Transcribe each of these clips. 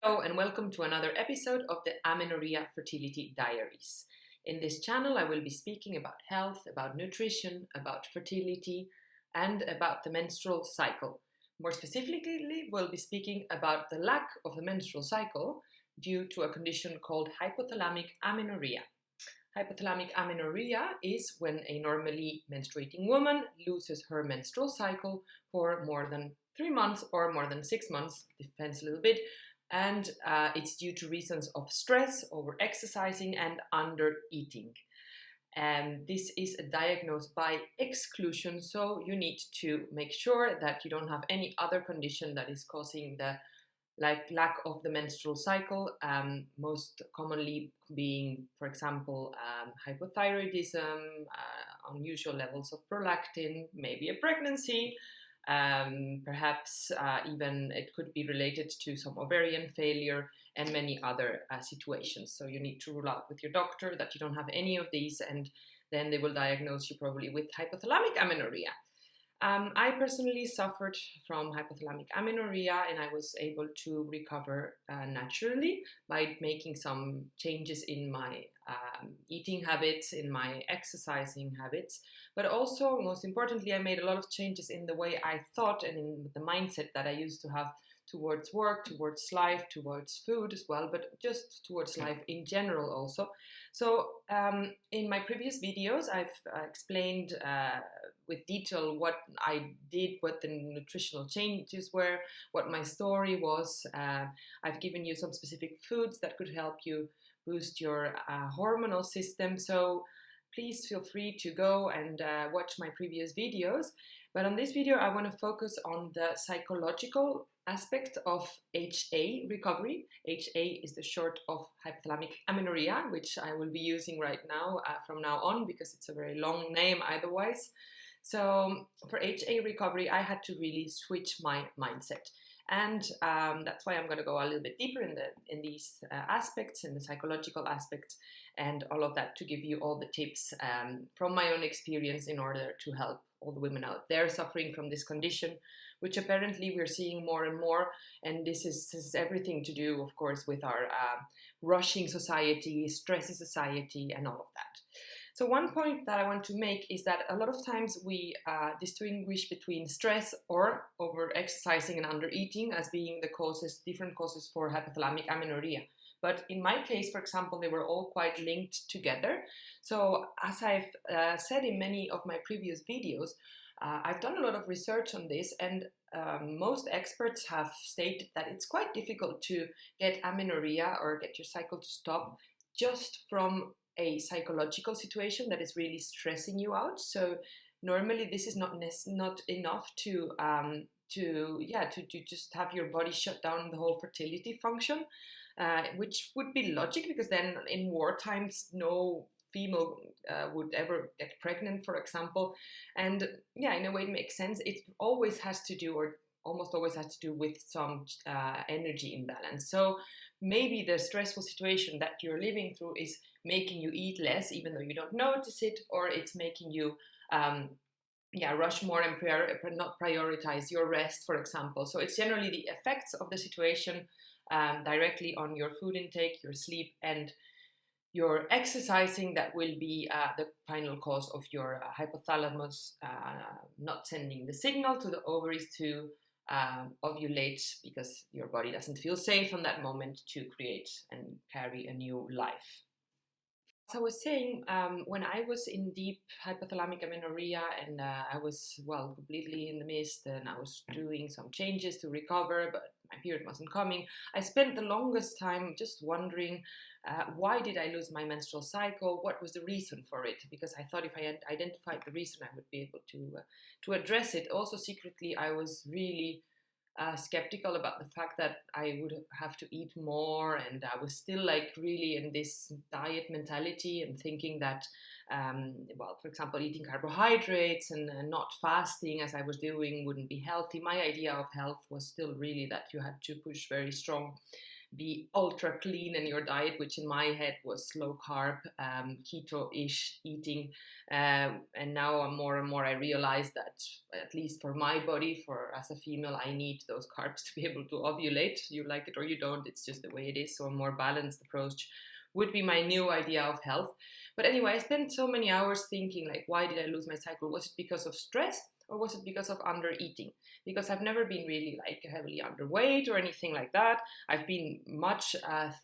Hello and welcome to another episode of the Amenorrhea Fertility Diaries. In this channel I will be speaking about health, about nutrition, about fertility and about the menstrual cycle. More specifically, we'll be speaking about the lack of the menstrual cycle due to a condition called hypothalamic amenorrhea. Hypothalamic amenorrhea is when a normally menstruating woman loses her menstrual cycle for more than 3 months or more than 6 months, depends a little bit, and it's due to reasons of stress, over exercising and under eating. And this is diagnosed by exclusion, so you need to make sure that you don't have any other condition that is causing the lack of the menstrual cycle, most commonly being, for example, hypothyroidism, unusual levels of prolactin, maybe a pregnancy, perhaps even it could be related to some ovarian failure and many other situations. So you need to rule out with your doctor that you don't have any of these, and then they will diagnose you probably with hypothalamic amenorrhea. I personally suffered from hypothalamic amenorrhea, and I was able to recover naturally by making some changes in my eating habits, in my exercising habits, but also, most importantly, I made a lot of changes in the way I thought and in the mindset that I used to have towards work, towards life, towards food as well, but just towards life in general also. So in my previous videos, I've explained with detail what I did, what the nutritional changes were, what my story was. I've given you some specific foods that could help you boost your hormonal system. So please feel free to go and watch my previous videos. But on this video, I want to focus on the psychological aspect of HA recovery. HA is the short of hypothalamic amenorrhea, which I will be using right now from now on because it's a very long name otherwise. So for HA recovery, I had to really switch my mindset. And that's why I'm going to go a little bit deeper in these aspects, in the psychological aspects, and all of that to give you all the tips from my own experience in order to help all the women out there suffering from this condition, which apparently we're seeing more and more. And this is everything to do, of course, with our rushing society, stressy society, and all of that. So one point that I want to make is that a lot of times we distinguish between stress or over-exercising and under-eating as being the causes, different causes for hypothalamic amenorrhea. But in my case, for example, they were all quite linked together. So as I've said in many of my previous videos, I've done a lot of research on this, and most experts have stated that it's quite difficult to get amenorrhea or get your cycle to stop just from a psychological situation that is really stressing you out. So normally this is not enough to just have your body shut down the whole fertility function, which would be logic, because then in war times no female would ever get pregnant, for example. And yeah, in a way it makes sense. It always has to do, or almost always has to do, with some energy imbalance. So maybe the stressful situation that you're living through is making you eat less even though you don't notice it, or it's making you rush more and not prioritize your rest, for example. So it's generally the effects of the situation directly on your food intake, your sleep, and your exercising that will be the final cause of your hypothalamus not sending the signal to the ovaries to ovulate, because your body doesn't feel safe in that moment to create and carry a new life. As I was saying, when I was in deep hypothalamic amenorrhea and I was, completely in the mist, and I was doing some changes to recover, but my period wasn't coming, I spent the longest time just wondering, why did I lose my menstrual cycle? What was the reason for it? Because I thought if I had identified the reason, I would be able to address it. Also, secretly, I was really skeptical about the fact that I would have to eat more, and I was still really in this diet mentality and thinking that, for example, eating carbohydrates and not fasting as I was doing wouldn't be healthy. My idea of health was still really that you had to push very strong be ultra clean in your diet, which in my head was low carb, keto-ish eating. And now more and more I realize that, at least for my body, as a female, I need those carbs to be able to ovulate. You like it or you don't, it's just the way it is. So a more balanced approach would be my new idea of health. But anyway, I spent so many hours thinking, like, why did I lose my cycle? Was it because of stress, or was it because of undereating? Because I've never been really like heavily underweight or anything like that. I've been much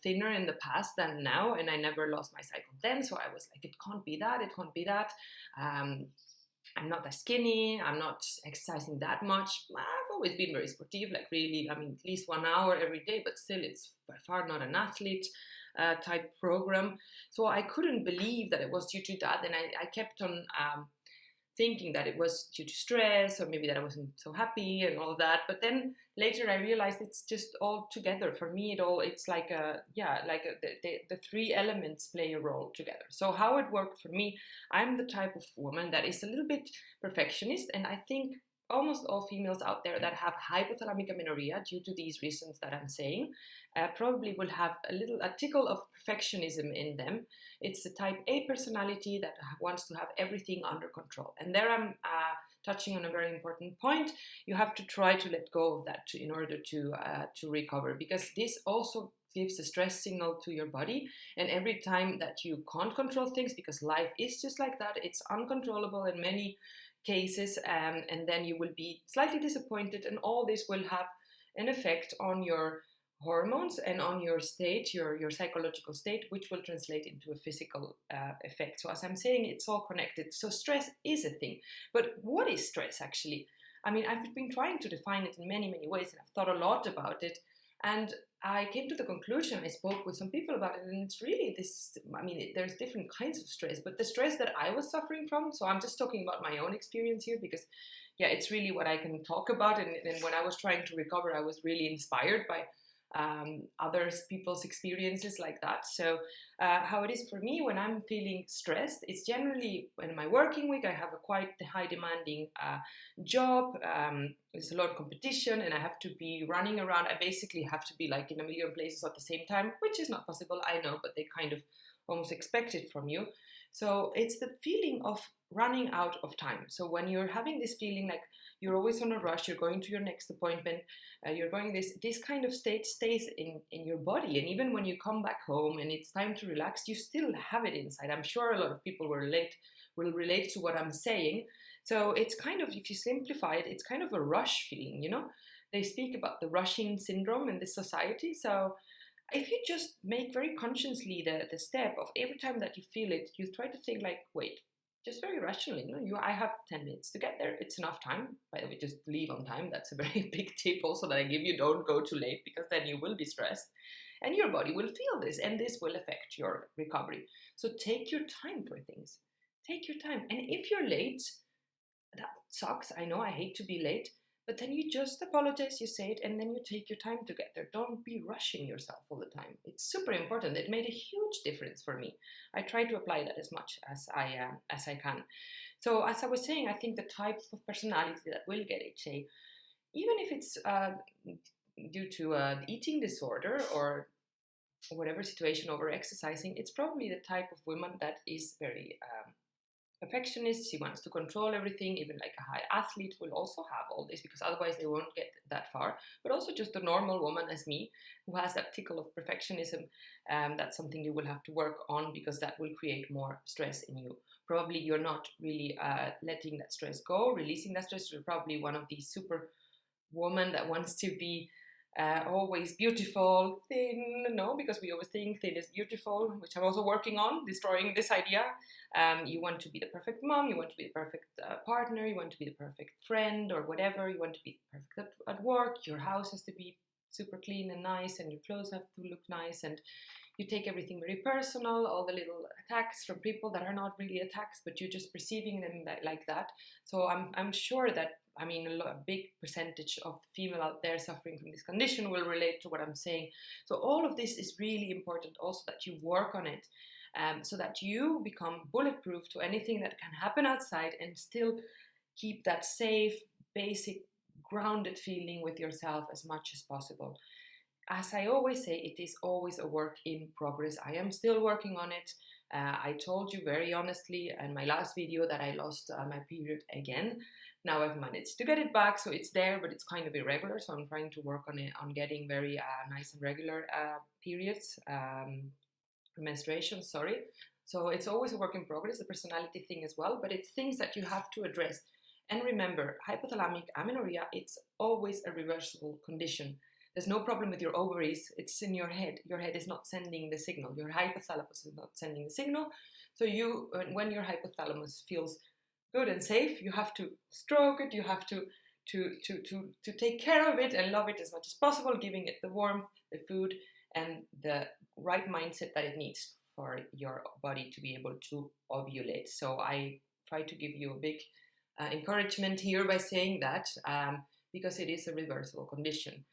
thinner in the past than now, and I never lost my cycle then. So I was like, it can't be that, it can't be that. I'm not that skinny, I'm not exercising that much. I've always been very sportive, like really, I mean, at least 1 hour every day, but still it's by far not an athlete type program. So I couldn't believe that it was due to that. And I kept on thinking that it was due to stress, or maybe that I wasn't so happy and all of that. But then later I realized it's just all together. For me, it's like the three elements play a role together. So how it worked for me, I'm the type of woman that is a little bit perfectionist, and I think almost all females out there that have hypothalamic amenorrhea, due to these reasons that I'm saying, probably will have a tickle of perfectionism in them. It's the type A personality that wants to have everything under control. And there I'm touching on a very important point. You have to try to let go of that in order to recover, because this also gives a stress signal to your body. And every time that you can't control things, because life is just like that, it's uncontrollable in many cases, and then you will be slightly disappointed, and all this will have an effect on your hormones and on your state, your psychological state, which will translate into a physical effect. So as I'm saying, it's all connected. So stress is a thing. But what is stress actually? I mean, I've been trying to define it in many, many ways, and I've thought a lot about it. And I came to the conclusion, I spoke with some people about it, and it's really this, I mean, there's different kinds of stress, but the stress that I was suffering from, so I'm just talking about my own experience here, because yeah, it's really what I can talk about. And when I was trying to recover, I was really inspired by others people's experiences like that. So how it is for me when I'm feeling stressed, it's generally in my working week. I have a quite high demanding job. There's a lot of competition, and I have to be running around. I basically have to be like in a million places at the same time, which is not possible, I know, but they kind of almost expect it from you. So it's the feeling of running out of time. So when you're having this feeling like you're always on a rush, you're going to your next appointment, you're going this kind of state stays in your body. And even when you come back home and it's time to relax, you still have it inside. I'm sure a lot of people will relate to what I'm saying. So it's kind of, if you simplify it, it's kind of a rush feeling, you know? They speak about the rushing syndrome in this society. So if you just make very consciously the step of every time that you feel it, you try to think like, wait, just very rationally, I have 10 minutes to get there. It's enough time. By the way, just leave on time. That's a very big tip also that I give you. Don't go too late, because then you will be stressed and your body will feel this, and this will affect your recovery. So take your time for things. Take your time. And if you're late, that sucks. I know, I hate to be late. But then you just apologize, you say it, and then you take your time to get there. Don't be rushing yourself all the time. It's super important. It made a huge difference for me. I try to apply that as much as I can. So as I was saying, I think the type of personality that will get HA, even if it's due to eating disorder or whatever situation, over exercising, it's probably the type of woman that is very perfectionist. She wants to control everything. Even like a high athlete will also have all this, because otherwise they won't get that far. But also just a normal woman as me, who has that tickle of perfectionism, that's something you will have to work on, because that will create more stress in you. Probably you're not really letting that stress go, releasing that stress. You're probably one of these super women that wants to be always beautiful, thin, no, because we always think thin is beautiful, which I'm also working on, destroying this idea. You want to be the perfect mom, you want to be the perfect partner, you want to be the perfect friend or whatever, you want to be perfect at work, your house has to be super clean and nice, and your clothes have to look nice, and you take everything very personal, all the little attacks from people that are not really attacks, but you're just perceiving them like that. So I'm sure that, I mean, a big percentage of female out there suffering from this condition will relate to what I'm saying. So all of this is really important also, that you work on it, so that you become bulletproof to anything that can happen outside, and still keep that safe, basic, grounded feeling with yourself as much as possible. as I always say, it is always a work in progress. I am still working on it. I told you very honestly in my last video that I lost my period again. Now I've managed to get it back, so it's there, but it's kind of irregular. So I'm trying to work on it, on getting very nice and regular periods, menstruation. Sorry. So it's always a work in progress, a personality thing as well. But it's things that you have to address. And remember, hypothalamic amenorrhea, it's always a reversible condition. There's no problem with your ovaries, it's in your head. Your head is not sending the signal. Your hypothalamus is not sending the signal. So you, when your hypothalamus feels good and safe, you have to stroke it, you have to take care of it and love it as much as possible, giving it the warmth, the food, and the right mindset that it needs for your body to be able to ovulate. So I try to give you a big encouragement here by saying that, because it is a reversible condition.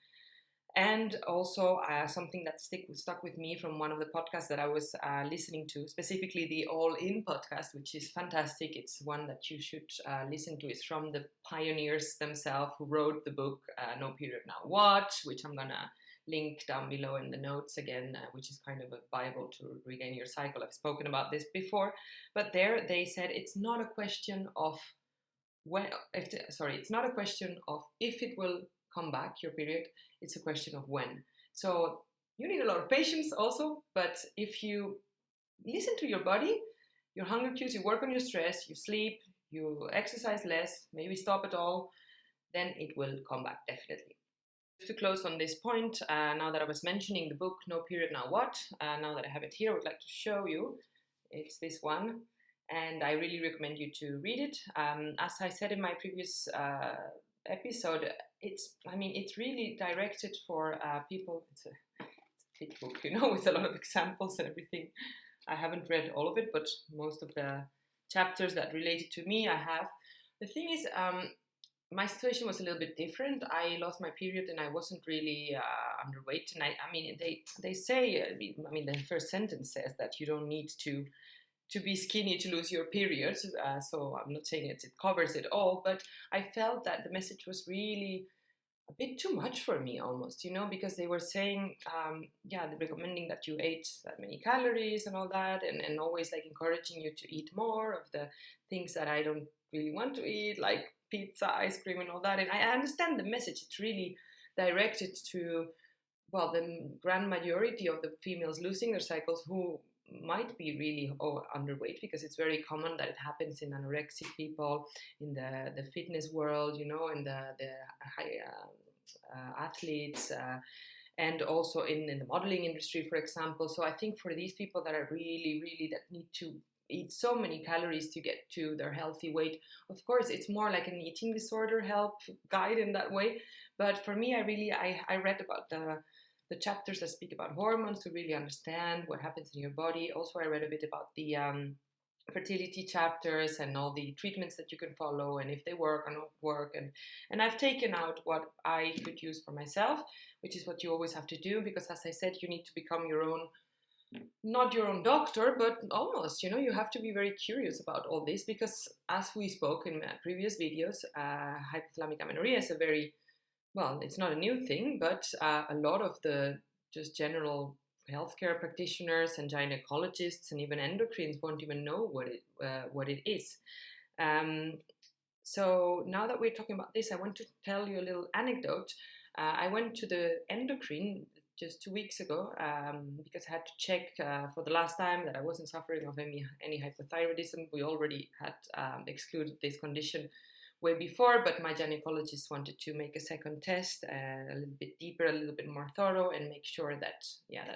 And also something that stuck with me from one of the podcasts that I was listening to, specifically the All In podcast, which is fantastic. It's one that you should listen to. It's from the pioneers themselves who wrote the book No Period Now What, which I'm going to link down below in the notes again, which is kind of a Bible to regain your cycle. I've spoken about this before. But there they said it's not a question of it's not a question of if it will come back, your period, it's a question of when. So you need a lot of patience also, but if you listen to your body, your hunger cues, you work on your stress, you sleep, you exercise less, maybe stop it all, then it will come back definitely. To close on this point, now that I was mentioning the book No Period Now What, now that I have it here, I would like to show you. It's this one, and I really recommend you to read it. As I said in my previous episode, it's really directed for people. It's a thick book, with a lot of examples and everything. I haven't read all of it, but most of the chapters that related to me I have. The thing is, my situation was a little bit different. I lost my period and I wasn't really underweight. And they say, the first sentence says that you don't need to be skinny to lose your period. So I'm not saying it covers it all, but I felt that the message was really a bit too much for me almost, because they were saying, they're recommending that you ate that many calories and all that, and always like encouraging you to eat more of the things that I don't really want to eat, like pizza, ice cream and all that. And I understand the message. It's really directed to, the grand majority of the females losing their cycles who might be really underweight, because it's very common that it happens in anorexic people, in the fitness world, in the high athletes, and also in the modeling industry, for example. So I think for these people that are really, really, that need to eat so many calories to get to their healthy weight, of course it's more like an eating disorder help guide in that way. But for me, I read about the chapters that speak about hormones to really understand what happens in your body. Also, I read a bit about the fertility chapters and all the treatments that you can follow and if they work or not work. And I've taken out what I could use for myself, which is what you always have to do, because as I said, you need to become your own, not your own doctor, but almost, you have to be very curious about all this, because as we spoke in my previous videos, hypothalamic amenorrhea is a very, it's not a new thing, but a lot of the just general healthcare practitioners and gynecologists and even endocrines won't even know what it is. So now that we're talking about this, I want to tell you a little anecdote. I went to the endocrine just 2 weeks ago because I had to check for the last time that I wasn't suffering of any hypothyroidism. We already had excluded this condition way before, but my gynecologist wanted to make a second test, a little bit deeper, a little bit more thorough, and make sure that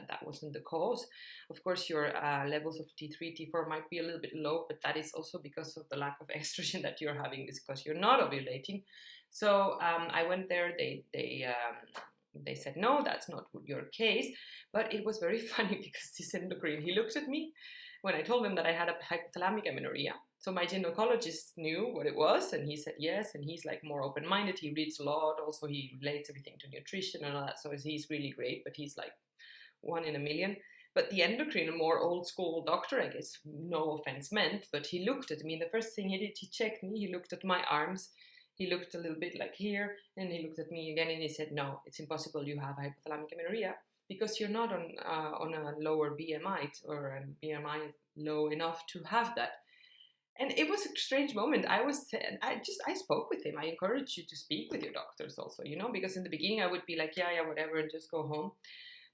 that wasn't the cause. Of course, your levels of T3, T4 might be a little bit low, but that is also because of the lack of estrogen that you're having, because you're not ovulating. So I went there. They said, no, that's not your case. But it was very funny because this endocrine, he looked at me when I told him that I had a hypothalamic amenorrhea. So my gynecologist knew what it was, and he said yes, and he's like more open-minded. He reads a lot. Also, he relates everything to nutrition and all that. So he's really great, but he's like one in a million. But the endocrine, a more old-school doctor, I guess, no offense meant, but he looked at me. The first thing he did, he checked me. He looked at my arms. he looked a little bit like here, and he looked at me again, and he said, no, it's impossible, you have hypothalamic amenorrhea, because you're not on a lower BMI, or a BMI low enough to have that. And it was a strange moment. I spoke with him. I encourage you to speak with your doctors also, because in the beginning I would be like, yeah, whatever, and just go home.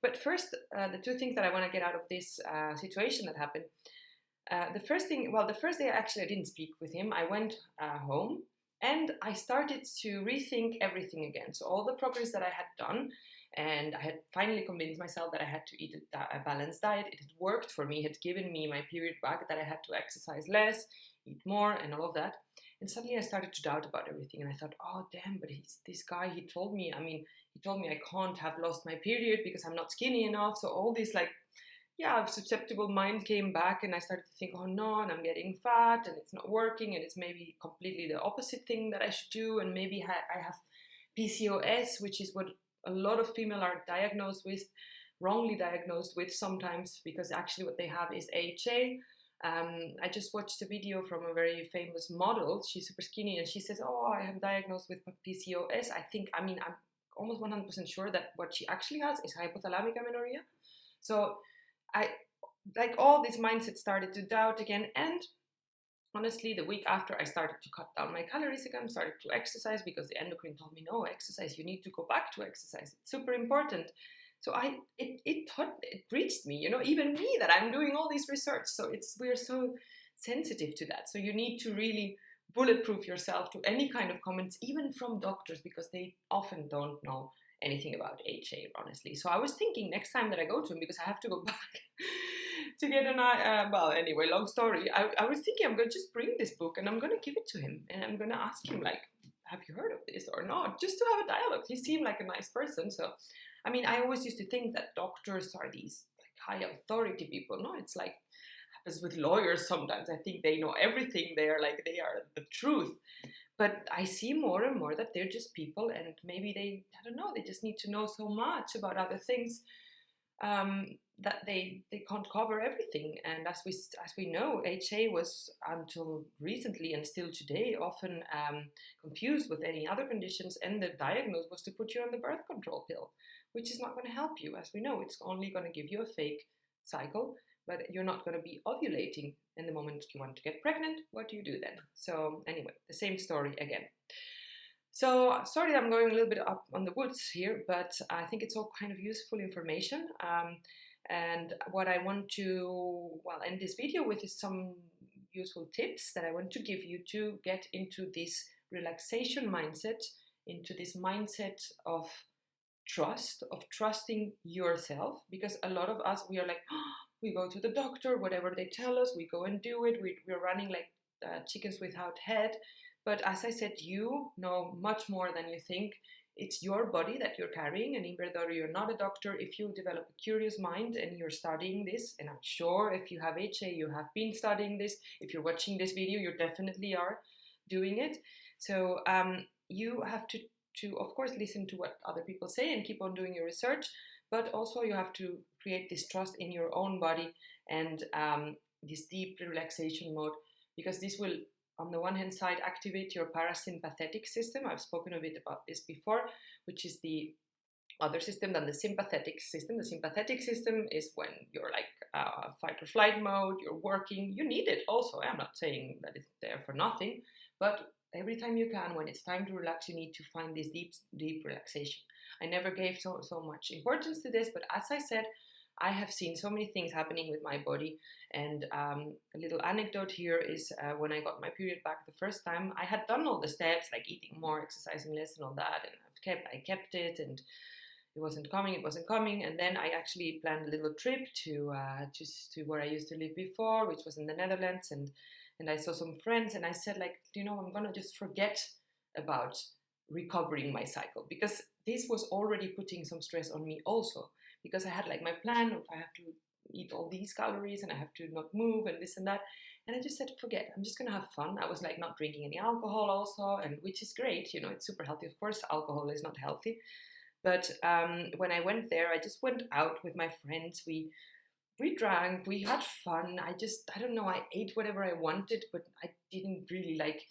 But first, the two things that I want to get out of this situation that happened. The first day actually I didn't speak with him. I went home and I started to rethink everything again. So all the progress that I had done, and I had finally convinced myself that I had to eat a balanced diet. It had worked for me, it had given me my period back, that I had to exercise less, eat more, and all of that. And suddenly I started to doubt about everything. And I thought, oh, damn, but this guy, he told me I can't have lost my period because I'm not skinny enough. So all this susceptible mind came back, and I started to think, oh no, and I'm getting fat, and it's not working, and it's maybe completely the opposite thing that I should do, and maybe I have PCOS, which is what a lot of females are wrongly diagnosed with sometimes, because actually what they have is HA. I just watched a video from a very famous model. She's super skinny, and she says, oh, I am diagnosed with PCOS. I'm almost 100% sure that what she actually has is hypothalamic amenorrhea. So all this mindset started to doubt again. And honestly, the week after, I started to cut down my calories again, started to exercise, because the endocrine told me, no, exercise, you need to go back to exercise. It's super important. So it reached me, even me, that I'm doing all this research. So we're so sensitive to that. So you need to really bulletproof yourself to any kind of comments, even from doctors, because they often don't know anything about HA, honestly. So I was thinking next time that I go to him, because I have to go back to get anyway, long story. I was thinking I'm going to just bring this book and I'm going to give it to him, and I'm going to ask him, like, have you heard of this or not? Just to have a dialogue. He seemed like a nice person. So, I always used to think that doctors are these high authority people. No, it's like happens with lawyers sometimes. I think they know everything. They are the truth. But I see more and more that they're just people, and maybe they just need to know so much about other things that they can't cover everything. And as we know, HA was until recently, and still today, often confused with any other conditions, and the diagnosis was to put you on the birth control pill, which is not going to help you. As we know, it's only going to give you a fake cycle, but you're not going to be ovulating in the moment you want to get pregnant. What do you do then? So anyway, the same story again. So sorry that I'm going a little bit up on the woods here, but I think it's all kind of useful information. And what I want to end this video with is some useful tips that I want to give you to get into this relaxation mindset, into this mindset of trust, of trusting yourself. Because a lot of us, we are like, we go to the doctor, whatever they tell us, we go and do it. We're running like chickens without head. But as I said, you know much more than you think. It's your body that you're carrying, and even though you're not a doctor, if you develop a curious mind and you're studying this, and I'm sure if you have HA, you have been studying this. If you're watching this video, you definitely are doing it. So you have to of course listen to what other people say and keep on doing your research, but also you have to create this trust in your own body and this deep relaxation mode, because this will, on the one hand side, activate your parasympathetic system. I've spoken a bit about this before, which is the other system than the sympathetic system. The sympathetic system is when you're like fight or flight mode, you're working. You need it also. I'm not saying that it's there for nothing, but every time you can, when it's time to relax, you need to find this deep relaxation. I never gave so much importance to this, but as I said, I have seen so many things happening with my body. And a little anecdote here is when I got my period back the first time, I had done all the steps, like eating more, exercising less, and all that, and I kept it, and it wasn't coming. And then I actually planned a little trip to where I used to live before, which was in the Netherlands, and I saw some friends, and I said, like, I'm gonna just forget about recovering my cycle, because this was already putting some stress on me also, because I had like my plan of I have to eat all these calories and I have to not move and this and that. And I just said, forget, I'm just going to have fun. I was like not drinking any alcohol also, and which is great. It's super healthy. Of course, alcohol is not healthy. But when I went there, I just went out with my friends. We drank, we had fun. I don't know, I ate whatever I wanted, but I didn't really like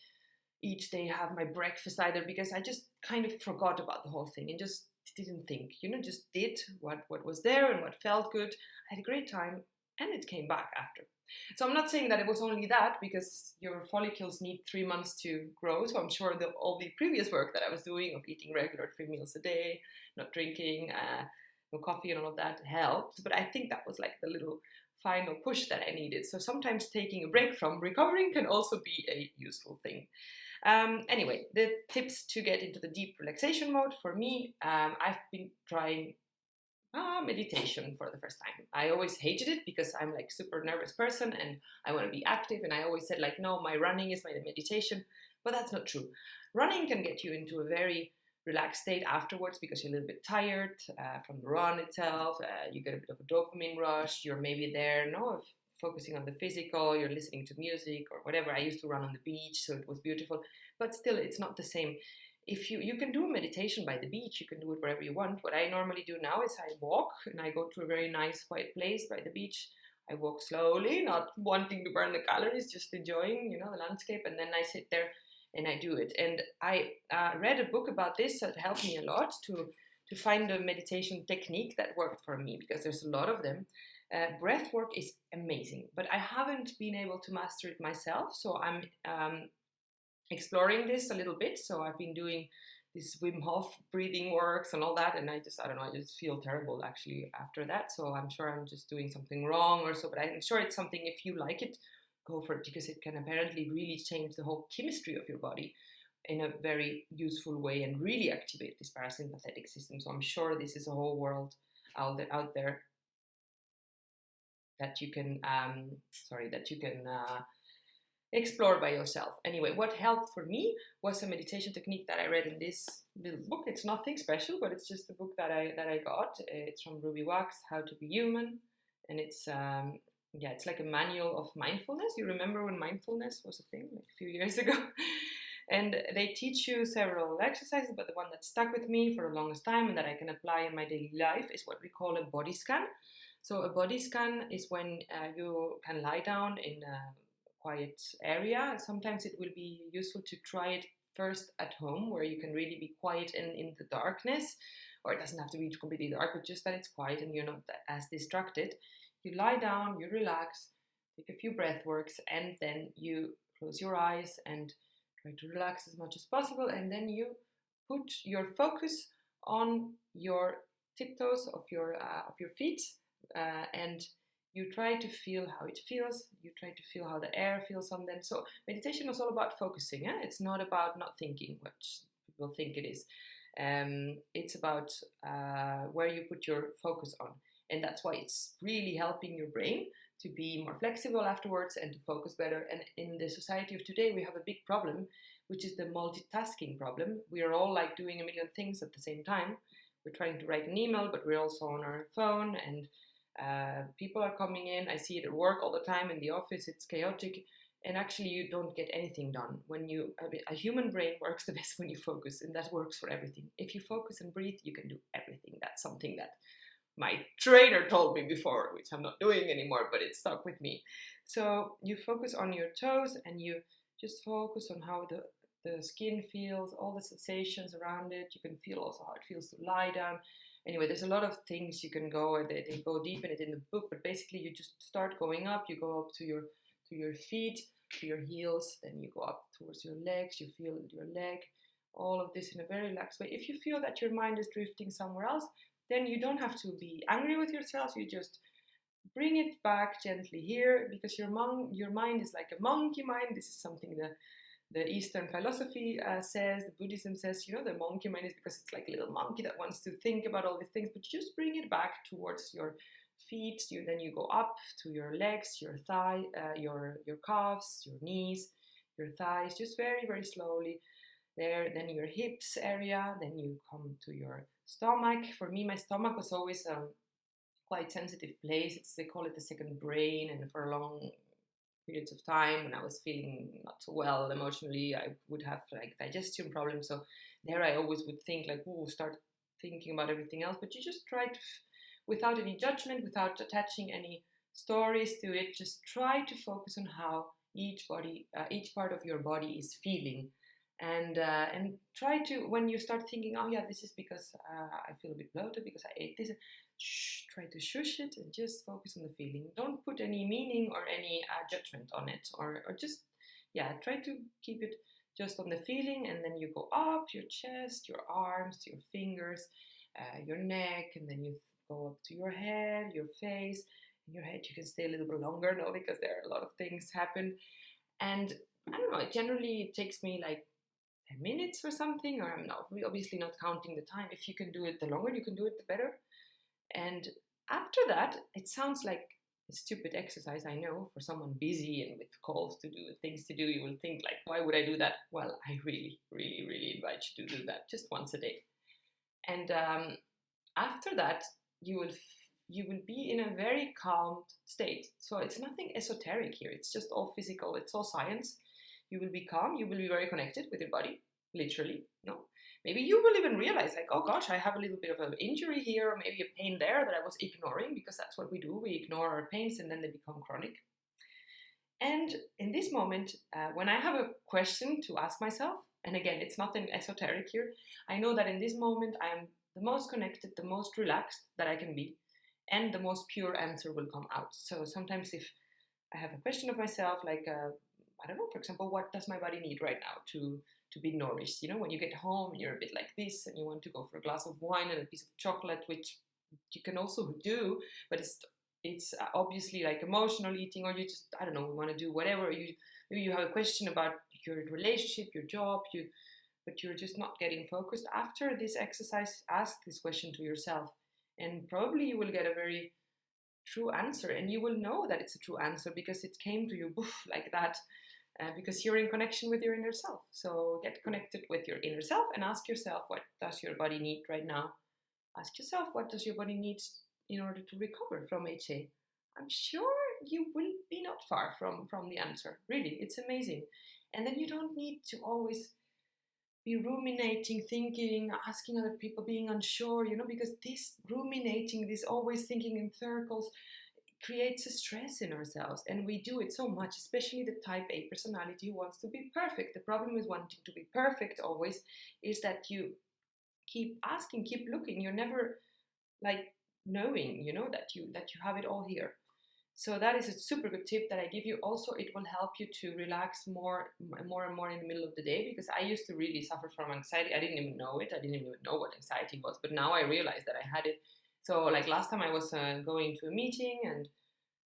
each day have my breakfast either, because I just kind of forgot about the whole thing and just didn't think, just did what was there and what felt good. I had a great time, and it came back after. So I'm not saying that it was only that, because your follicles need 3 months to grow. So I'm sure that all the previous work that I was doing of eating regular 3 meals a day, not drinking, no coffee and all of that helped. But I think that was like the little final push that I needed. So sometimes taking a break from recovering can also be a useful thing. Anyway, the tips to get into the deep relaxation mode for me, I've been trying meditation for the first time. I always hated it because I'm like super nervous person and I want to be active, and I always said like, no, my running is my meditation, but that's not true. Running can get you into a very relaxed state afterwards because you're a little bit tired from the run itself. You get a bit of a dopamine rush. You're maybe there, focusing on the physical. You're listening to music or whatever. I used to run on the beach, so it was beautiful, but still, it's not the same. If you can do a meditation by the beach, you can do it wherever you want. What I normally do now is I walk, and I go to a very nice quiet place by the beach. I walk slowly, not wanting to burn the calories, just enjoying, the landscape, and then I sit there and I do it. And I read a book about this that helped me a lot to find a meditation technique that worked for me, because there's a lot of them. Breath work is amazing, but I haven't been able to master it myself, so I'm exploring this a little bit. So I've been doing this Wim Hof breathing works and all that, and I just feel terrible actually after that. So I'm sure I'm just doing something wrong or so, but I'm sure it's something, if you like it, go for it, because it can apparently really change the whole chemistry of your body in a very useful way and really activate this parasympathetic system. So I'm sure this is a whole world out there that you can explore by yourself. Anyway, what helped for me was a meditation technique that I read in this little book. It's nothing special, but it's just a book that I got. It's from Ruby Wax, How to Be Human, and it's like a manual of mindfulness. You remember when mindfulness was a thing, like a few years ago? And they teach you several exercises, but the one that stuck with me for the longest time and that I can apply in my daily life is what we call a body scan. So a body scan is when you can lie down in a quiet area. Sometimes it will be useful to try it first at home, where you can really be quiet and in the darkness, or it doesn't have to be completely dark, but just that it's quiet and you're not as distracted. You lie down, you relax, take a few breath works, and then you close your eyes and try to relax as much as possible, and then you put your focus on your tiptoes of your feet, and you try to feel how it feels. You try to feel how the air feels on them. So meditation is all about focusing. It's not about not thinking, which people think it is. It's about where you put your focus on. And that's why it's really helping your brain to be more flexible afterwards and to focus better. And in the society of today, we have a big problem, which is the multitasking problem. We are all like doing a million things at the same time. We're trying to write an email, but we're also on our phone, and people are coming in. I see it at work all the time, in the office, it's chaotic, and actually you don't get anything done. A human brain works the best when you focus, and that works for everything. If you focus and breathe, you can do everything. That's something that my trainer told me before, which I'm not doing anymore, but it stuck with me. So you focus on your toes, and you just focus on how the skin feels, all the sensations around it. You can feel also how it feels to lie down. Anyway, there's a lot of things you can go, and they go deep in it in the book, but basically you just start going up. You go up to your feet, to your heels, then you go up towards your legs. You feel your leg, all of this in a very relaxed way. If you feel that your mind is drifting somewhere else, then you don't have to be angry with yourself. You just bring it back gently here, because your mind is like a monkey mind. This is something that the Eastern philosophy says, the Buddhism says, the monkey mind is because it's like a little monkey that wants to think about all these things, but you just bring it back towards your feet. Then you go up to your legs, your thigh, your calves, your knees, your thighs, just very, very slowly there. Then your hips area, then you come to your stomach. For me, my stomach was always a quite sensitive place. They call it the second brain, and for long periods of time when I was feeling not so well emotionally, I would have like digestion problems. So there I always would think like, start thinking about everything else. But you just try to, without any judgment, without attaching any stories to it, just try to focus on how each part of your body is feeling And try to, when you start thinking, oh yeah, this is because I feel a bit bloated because I ate this, try to shush it and just focus on the feeling. Don't put any meaning or any judgment on it, or just, yeah, try to keep it just on the feeling, and then you go up your chest, your arms, your fingers, your neck, and then you go up to your head, your face. In your head, you can stay a little bit longer, no, because there are a lot of things happen. And I don't know, generally it takes me like 10 minutes or something, or I'm not, obviously not counting the time. If you can do it, the longer you can do it, the better. And after that, it sounds like a stupid exercise, I know, for someone busy and with calls to do, things to do. You will think like, why would I do that? Well, I really, really, really invite you to do that just once a day. And after that, you will be in a very calm state. So it's nothing esoteric here. It's just all physical. It's all science. You will be calm. You will be very connected with your body, literally. No, maybe you will even realize like, oh gosh, I have a little bit of an injury here, or maybe a pain there that I was ignoring, because that's what we do. We ignore our pains and then they become chronic. And in this moment, when I have a question to ask myself, and again, it's nothing esoteric here, I know that in this moment I am the most connected, the most relaxed that I can be, and the most pure answer will come out. So sometimes if I have a question of myself, like, I don't know, for example, what does my body need right now to be nourished? You know, when you get home, you're a bit like this, and you want to go for a glass of wine and a piece of chocolate, which you can also do, but it's obviously like emotional eating, or you just, I don't know, you want to do whatever. Maybe you have a question about your relationship, your job, but you're just not getting focused. After this exercise, ask this question to yourself, and probably you will get a very true answer, and you will know that it's a true answer because it came to you like that, because you're in connection with your inner self. So get connected with your inner self and ask yourself, what does your body need right now? Ask yourself, what does your body need in order to recover from HA? I'm sure you will be not far from the answer. Really, it's amazing. And then you don't need to always be ruminating, thinking, asking other people, being unsure, because this ruminating, this always thinking in circles, creates a stress in ourselves. And we do it so much, especially the type A personality who wants to be perfect. The problem with wanting to be perfect always is that you keep asking, keep looking. You're never like knowing, that you have it all here. So that is a super good tip that I give you. Also, it will help you to relax more and more in the middle of the day, because I used to really suffer from anxiety. I didn't even know it. I didn't even know what anxiety was, but now I realize that I had it. So like last time I was going to a meeting, and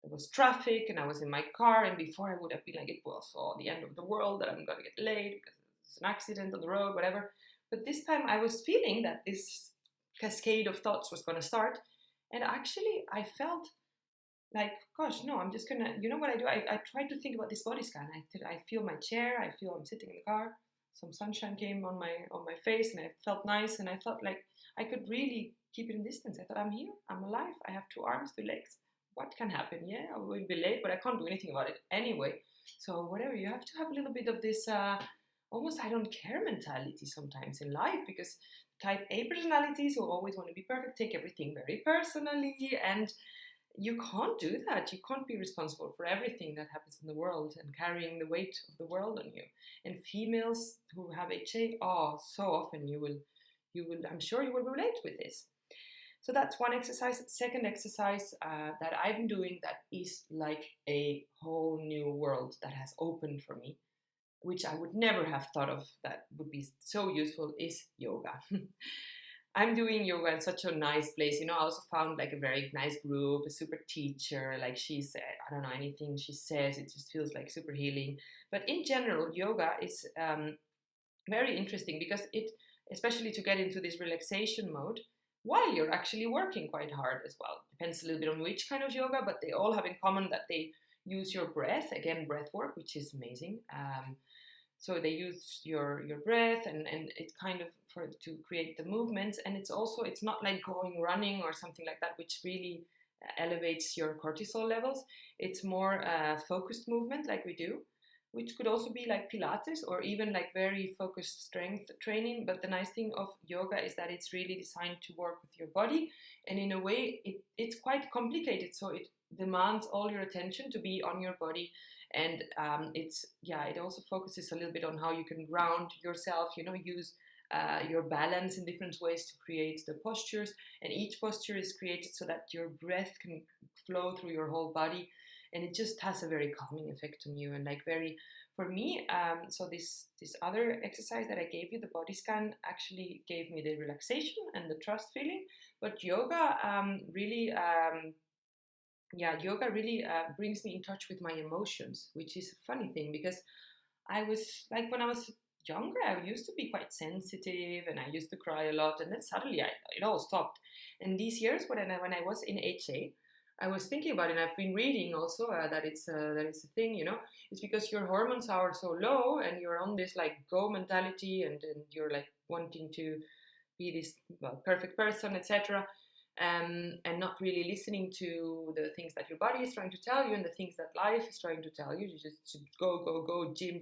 there was traffic, and I was in my car, and before I would have been like, it was the end of the world, that I'm going to get late because there's an accident on the road, whatever. But this time I was feeling that this cascade of thoughts was going to start. And actually I felt like, gosh, no, I'm just gonna, you know what I do? I try to think about this body scan. I feel my chair, I feel I'm sitting in the car, some sunshine came on my face, and I felt nice, and I felt like I could really keep it in distance. I thought, I'm here, I'm alive, I have 2 arms, 2 legs. What can happen? Yeah, I will be late, but I can't do anything about it anyway. So whatever, you have to have a little bit of this almost I don't care mentality sometimes in life, because type A personalities who always want to be perfect take everything very personally, and you can't do that. You can't be responsible for everything that happens in the world and carrying the weight of the world on you. And females who have HA, so often you will, I'm sure you will relate with this. So that's one exercise. Second exercise that I'm doing that is like a whole new world that has opened for me, which I would never have thought of that would be so useful, is yoga. I'm doing yoga in such a nice place. I also found like a very nice group, a super teacher. Like she said, I don't know, anything she says, it just feels like super healing. But in general, yoga is very interesting, because it, especially to get into this relaxation mode while you're actually working quite hard as well. Depends a little bit on which kind of yoga, but they all have in common that they use your breath, again, breath work, which is amazing. So they use your breath, and it kind of to create the movements. And it's not like going running or something like that, which really elevates your cortisol levels. It's more focused movement like we do, which could also be like Pilates or even like very focused strength training. But the nice thing of yoga is that it's really designed to work with your body. And in a way, it's quite complicated. So it demands all your attention to be on your body. And it also focuses a little bit on how you can ground yourself, use your balance in different ways to create the postures. And each posture is created so that your breath can flow through your whole body. And it just has a very calming effect on you, and for me, so this other exercise that I gave you, the body scan, actually gave me the relaxation and the trust feeling. But yoga yoga really brings me in touch with my emotions, which is a funny thing, because I was like, when I was younger, I used to be quite sensitive and I used to cry a lot, and then suddenly it all stopped. And these years when I was in HA, I was thinking about it, and I've been reading also that it's a thing, it's because your hormones are so low and you're on this like go mentality, and you're like wanting to be this perfect person, etc. And not really listening to the things that your body is trying to tell you and the things that life is trying to tell you. You just go, gym,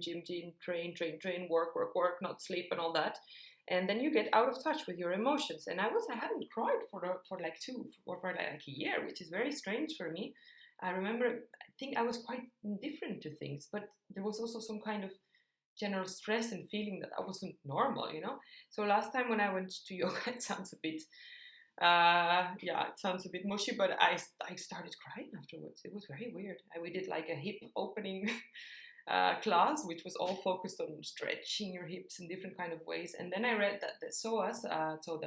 train, work, not sleep and all that. And then you get out of touch with your emotions. And I hadn't cried for like a year, which is very strange for me. I remember, I think I was quite indifferent to things, but there was also some kind of general stress and feeling that I wasn't normal, So last time when I went to yoga, it sounds a bit mushy, but I started crying afterwards. It was very weird. We did like a hip opening class, which was all focused on stretching your hips in different kind of ways. And then I read that the psoas, so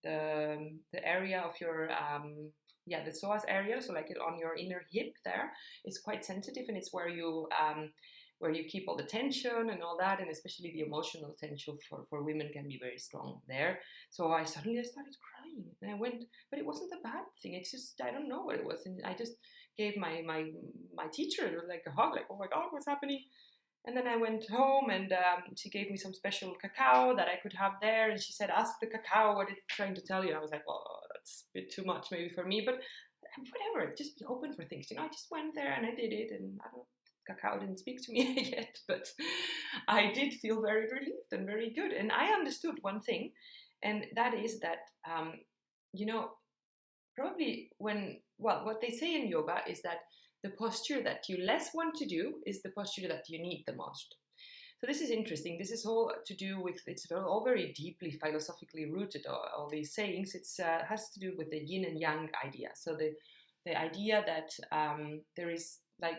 the area of your the psoas area, so like on your inner hip there, is quite sensitive, and it's where you keep all the tension and all that, and especially the emotional tension for women can be very strong there. So I started crying, and I went, but it wasn't a bad thing. It's just, I don't know what it was, and I just gave my teacher like a hug, like, oh my God, what's happening? And then I went home, and she gave me some special cacao that I could have there, and she said, ask the cacao what it's trying to tell you. And I was like, well, that's a bit too much maybe for me, but whatever, just be open for things. I just went there and I did it, and I don't cacao didn't speak to me yet, but I did feel very relieved and very good. And I understood one thing, and that is that, probably what they say in yoga is that the posture that you less want to do is the posture that you need the most. So this is interesting. This is all to do with, it's all very deeply philosophically rooted, all these sayings. It has to do with the yin and yang idea. So the idea that there is like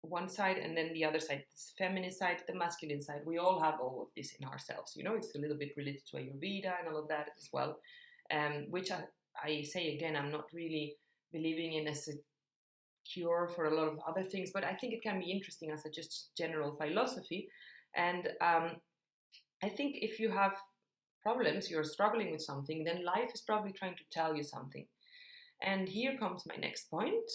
one side and then the other side, this feminine side, the masculine side. We all have all of this in ourselves. It's a little bit related to Ayurveda and all of that as well, which I say again, I'm not really believing in as a cure for a lot of other things, but I think it can be interesting as a just general philosophy. And I think if you have problems, you're struggling with something, then life is probably trying to tell you something. And here comes my next point.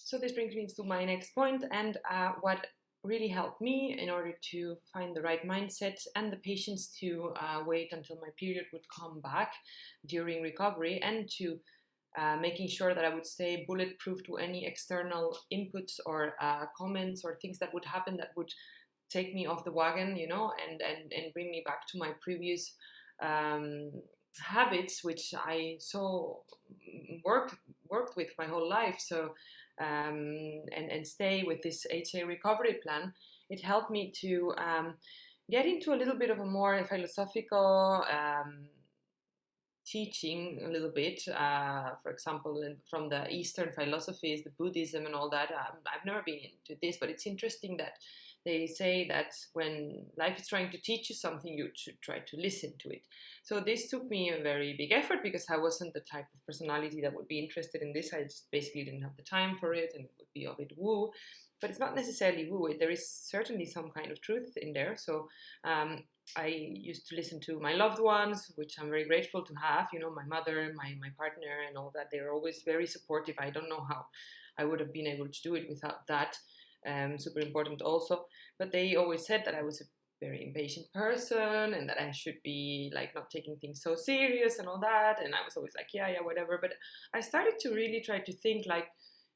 So this brings me to my next point, and what really helped me in order to find the right mindset and the patience to wait until my period would come back during recovery, and to making sure that I would stay bulletproof to any external inputs or comments or things that would happen that would take me off the wagon, and bring me back to my previous habits, which I so worked with my whole life. So and stay with this HA recovery plan, it helped me to get into a little bit of a more philosophical teaching, a little bit, for example, from the Eastern philosophies, the Buddhism and all that. I've never been into this, but it's interesting that they say that when life is trying to teach you something, you should try to listen to it. So this took me a very big effort, because I wasn't the type of personality that would be interested in this. I just basically didn't have the time for it, and it would be a bit woo. But it's not necessarily woo. There is certainly some kind of truth in there. So I used to listen to my loved ones, which I'm very grateful to have. My mother, my partner, and all that. They're always very supportive. I don't know how I would have been able to do it without that. Super important also. But they always said that I was a very impatient person, and that I should be like not taking things so serious and all that. And I was always like, yeah, whatever. But I started to really try to think like,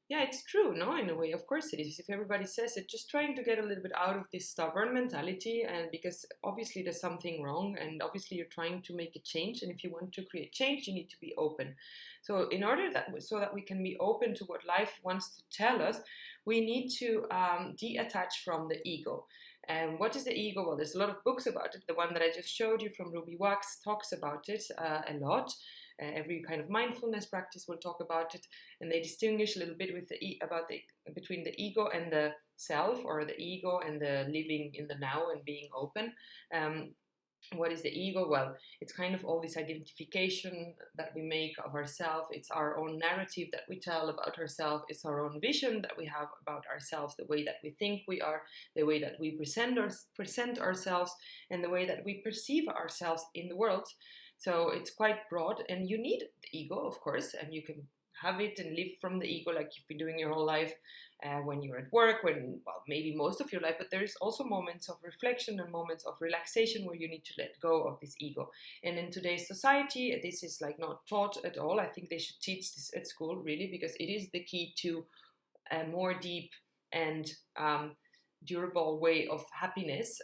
Yeah, it's true, no, in a way, of course it is. If everybody says it, just trying to get a little bit out of this stubborn mentality, and because obviously there's something wrong, and obviously you're trying to make a change, and if you want to create change, you need to be open. So in order that so that we can be open to what life wants to tell us, we need to detach from the ego. And what is the ego? Well, there's a lot of books about it. The one that I just showed you from Ruby Wax talks about it a lot. Every kind of mindfulness practice will talk about it, and they distinguish a little bit with between the ego and the self, or the ego and the living in the now and being open. What is the ego? Well, it's kind of all this identification that we make of ourselves. It's our own narrative that we tell about ourselves. It's our own vision that we have about ourselves, the way that we think we are, the way that we present ourselves, and the way that we perceive ourselves in the world. So it's quite broad, and you need the ego, of course, and you can have it and live from the ego like you've been doing your whole life, when you're at work, maybe most of your life, but there is also moments of reflection and moments of relaxation where you need to let go of this ego. And in today's society, this is like not taught at all. I think they should teach this at school, really, because it is the key to a more deep and durable way of happiness,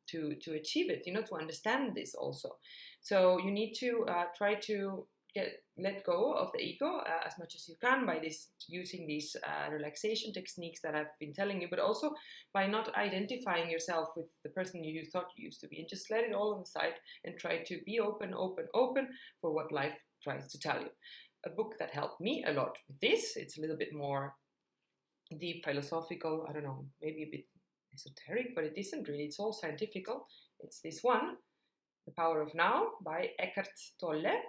to achieve it, to understand this also. So you need to try to let go of the ego as much as you can by using these relaxation techniques that I've been telling you, but also by not identifying yourself with the person you thought you used to be, and just let it all on the side and try to be open for what life tries to tell you. A book that helped me a lot with this, it's a little bit more deep, philosophical, I don't know, maybe a bit esoteric, but it isn't really, it's all scientific. It's this one, The Power of Now by Eckhart Tolle.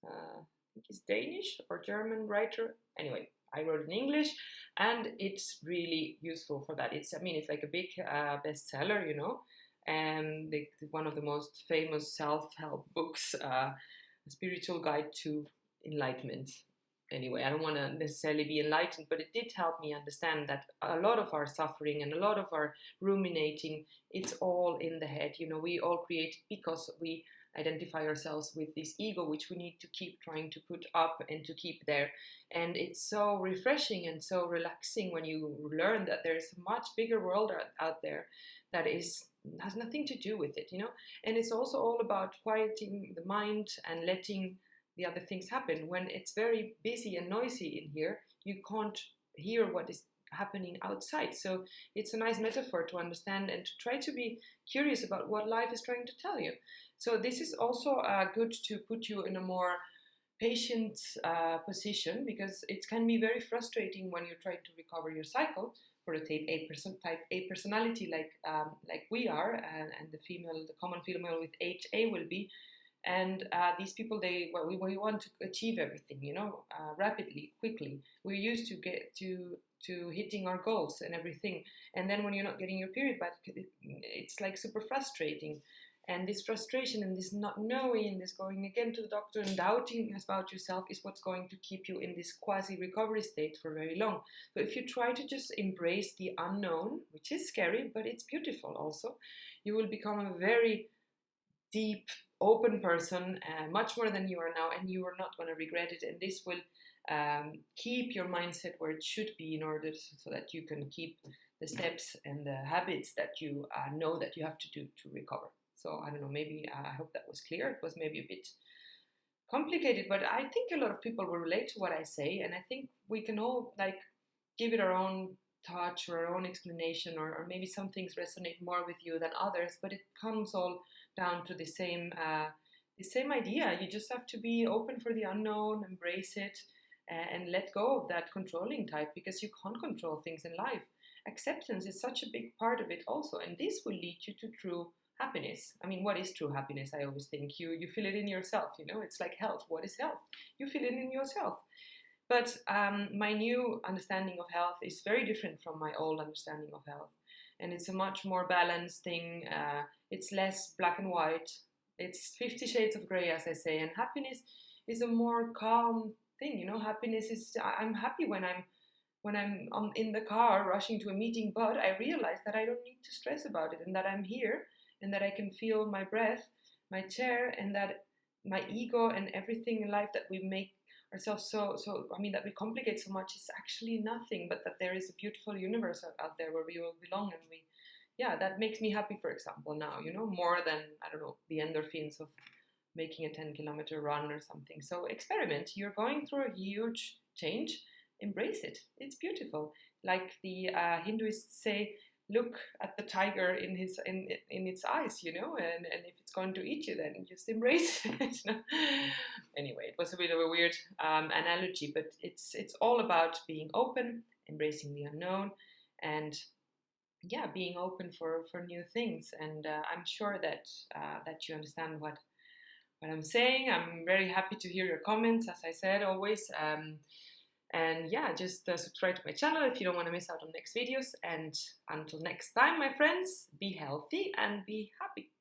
I think he's Danish or German writer. Anyway, I wrote in English, and it's really useful for that. It's like a big bestseller, and one of the most famous self-help books, A Spiritual Guide to Enlightenment. Anyway, I don't want to necessarily be enlightened, but it did help me understand that a lot of our suffering and a lot of our ruminating, it's all in the head. We all create because we identify ourselves with this ego, which we need to keep trying to put up and to keep there. And it's so refreshing and so relaxing when you learn that there's a much bigger world out there that has nothing to do with it, And it's also all about quieting the mind and letting the other things happen. When it's very busy and noisy in here, you can't hear what is happening outside. So it's a nice metaphor to understand and to try to be curious about what life is trying to tell you. So this is also good to put you in a more patient position, because it can be very frustrating when you're trying to recover your cycle for a type A personality like we are, and the common female with HA will be. And these people, we want to achieve everything, rapidly, quickly. We're used to get to hitting our goals and everything. And then when you're not getting your period back, it's like super frustrating. And this frustration and this not knowing and this going again to the doctor and doubting about yourself is what's going to keep you in this quasi-recovery state for very long. But if you try to just embrace the unknown, which is scary, but it's beautiful also, you will become a very deep, open person, much more than you are now, and you are not going to regret it. And this will keep your mindset where it should be in order so that you can keep the steps and the habits that you know that you have to do to recover. So I don't know, maybe I hope that was clear. It was maybe a bit complicated, but I think a lot of people will relate to what I say, and I think we can all give it our own touch or our own explanation, or maybe some things resonate more with you than others, but it comes all down to the same idea. You just have to be open for the unknown, embrace it, and let go of that controlling type, because you can't control things in life. Acceptance is such a big part of it also, and this will lead you to true happiness. I mean, what is true happiness? I always think you feel it in yourself, it's like health. What is health? You feel it in yourself. But my new understanding of health is very different from my old understanding of health. And it's a much more balanced thing. It's less black and white. It's 50 shades of gray, as I say. And happiness is a more calm thing. Happiness is, I'm happy when I'm in the car rushing to a meeting, but I realize that I don't need to stress about it, and that I'm here, and that I can feel my breath, my chair, and that my ego and everything in life that we make ourselves so I mean that we complicate so much is actually nothing, but that there is a beautiful universe out there where we all belong, and that makes me happy, for example, now, more than, I don't know, the endorphins of making a 10-kilometer run or something. So experiment. You're going through a huge change. Embrace it. It's beautiful. Like the Hinduists say, look at the tiger in its eyes, and if it's going to eat you, then just embrace it. Anyway, it was a bit of a weird analogy, but it's all about being open, embracing the unknown, and being open for new things. And I'm sure that you understand what I'm saying. I'm very happy to hear your comments, as I said, always. And just subscribe to my channel if you don't want to miss out on next videos. And until next time, my friends, be healthy and be happy.